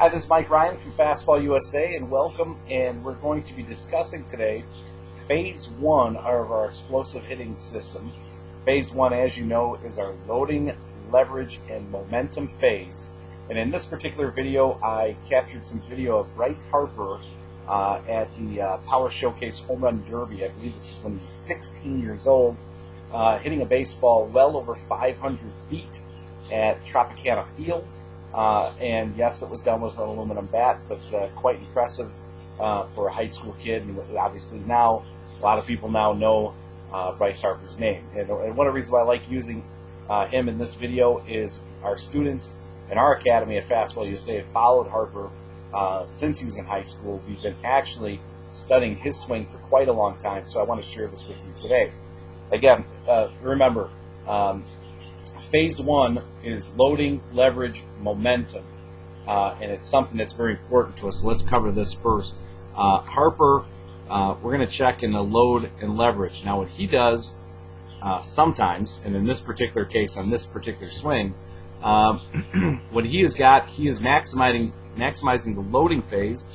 Hi, this is Mike Ryan from Fastball USA, and welcome. And we're going to be discussing today Phase 1 of our explosive hitting system. Phase 1, as you know, is our loading, leverage, and momentum phase. And in this particular video, I captured some video of Bryce Harper at the Power Showcase Home Run Derby. I believe this is when he was 16 years old, hitting a baseball well over 500 feet at Tropicana Field. And yes, it was done with an aluminum bat, but quite impressive for a high school kid. And obviously now, a lot of people now know Bryce Harper's name. And one of the reasons why I like using him in this video is our students in our academy at Fastball USA have followed Harper since he was in high school. We've been actually studying his swing for quite a long time, so I want to share this with you today. Again, remember, Phase 1 is loading, leverage, momentum, and it's something that's very important to us. So let's cover this first. Harper, we're going to check in the load and leverage. Now what he does sometimes, and in this particular case, on this particular swing, what he has got, he is maximizing the loading phase,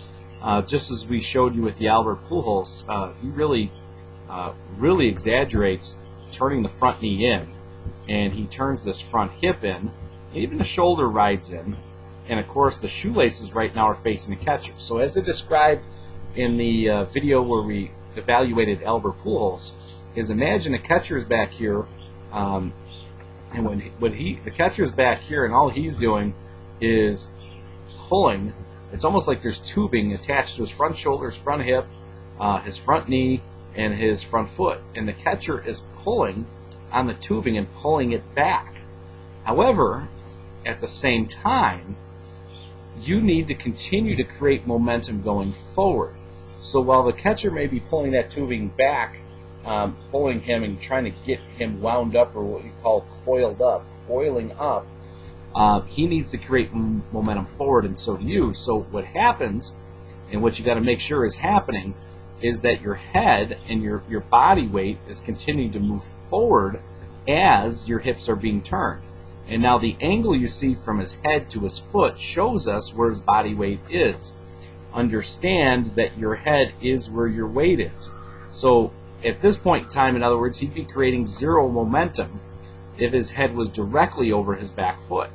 just as we showed you with the Albert Pujols. He really exaggerates turning the front knee in, and he turns this front hip in, even the shoulder rides in, and of course the shoelaces right now are facing the catcher. So as I described in the video where we evaluated Albert Pujols, is imagine the catcher is back here, and the catcher is back here, and all he's doing is pulling. It's almost like there's tubing attached to his front shoulder, his front hip, his front knee, and his front foot, and the catcher is pulling on the tubing and pulling it back. However, at the same time, you need to continue to create momentum going forward. So while the catcher may be pulling that tubing back, pulling him and trying to get him wound up, or what we call coiling up, he needs to create momentum forward, and so do you. So what happens, and what you got to make sure is happening, is that your head and your body weight is continuing to move forward as your hips are being turned. And now the angle you see from his head to his foot shows us where his body weight is. Understand that your head is where your weight is. So at this point in time, in other words, he'd be creating zero momentum if his head was directly over his back foot.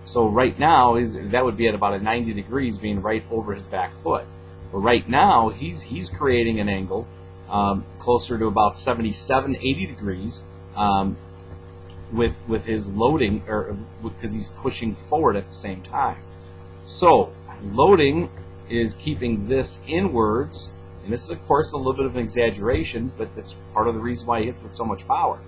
So right now, that would be at about a 90 degrees, being right over his back foot. But right now, he's creating an angle closer to about 77, 80 degrees with his loading, or because he's pushing forward at the same time. So loading is keeping this inwards, and this is of course a little bit of an exaggeration, but that's part of the reason why he hits with so much power.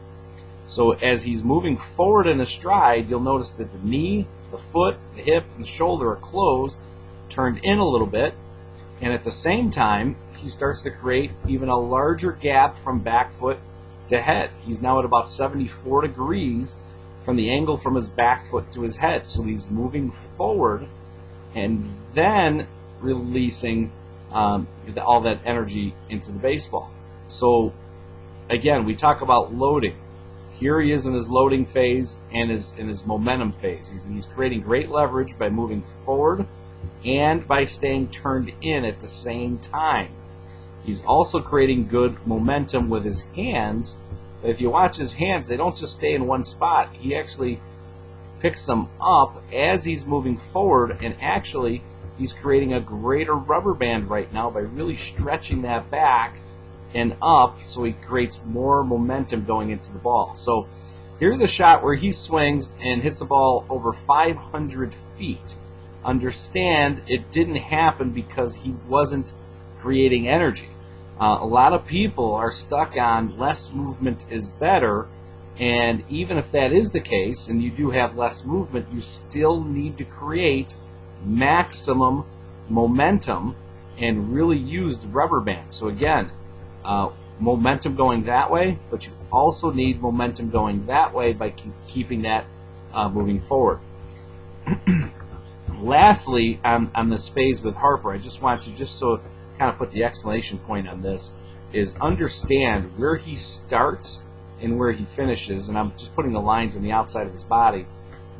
So as he's moving forward in a stride, you'll notice that the knee, the foot, the hip, and the shoulder are closed, turned in a little bit. And at the same time, he starts to create even a larger gap from back foot to head. He's now at about 74 degrees from the angle from his back foot to his head. So he's moving forward and then releasing all that energy into the baseball. So again, we talk about loading. Here he is in his loading phase and in his momentum phase. He's creating great leverage by moving forward and by staying turned in at the same time. He's also creating good momentum with his hands. If you watch his hands, they don't just stay in one spot. He actually picks them up as he's moving forward, and actually he's creating a greater rubber band right now by really stretching that back and up, so he creates more momentum going into the ball. So here's a shot where he swings and hits the ball over 500 feet. Understand, it didn't happen because he wasn't creating energy. A lot of people are stuck on less movement is better, and even if that is the case and you do have less movement, you still need to create maximum momentum and really use the rubber band. So again, momentum going that way, but you also need momentum going that way by keeping that moving forward. Lastly, on this phase with Harper, I just want to kind of put the exclamation point on this, is understand where he starts and where he finishes, and I'm just putting the lines on the outside of his body.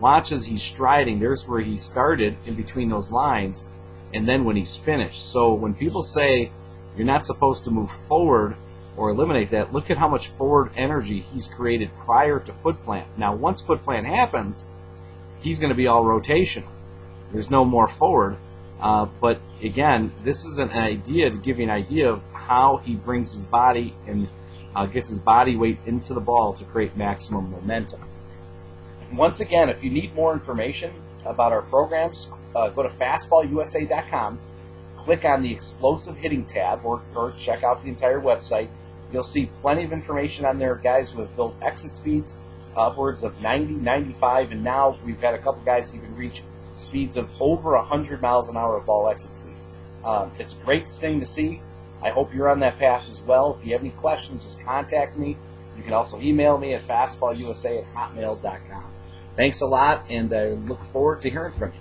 Watch as he's striding. There's where he started in between those lines, and then when he's finished. So when people say you're not supposed to move forward or eliminate that, look at how much forward energy he's created prior to foot plant. Now, once foot plant happens, he's going to be all rotation. There's no more forward. But again, this is an idea to give you an idea of how he brings his body and gets his body weight into the ball to create maximum momentum. Once again, if you need more information about our programs, go to fastballusa.com, click on the explosive hitting tab, or check out the entire website. You'll see plenty of information on there, guys who have built exit speeds upwards of 90, 95, and now we've got a couple guys even reach speeds of over 100 miles an hour of ball exit speed. It's a great thing to see. I hope you're on that path as well. If you have any questions, just contact me. You can also email me at fastballusa@hotmail.com. Thanks a lot, and I look forward to hearing from you.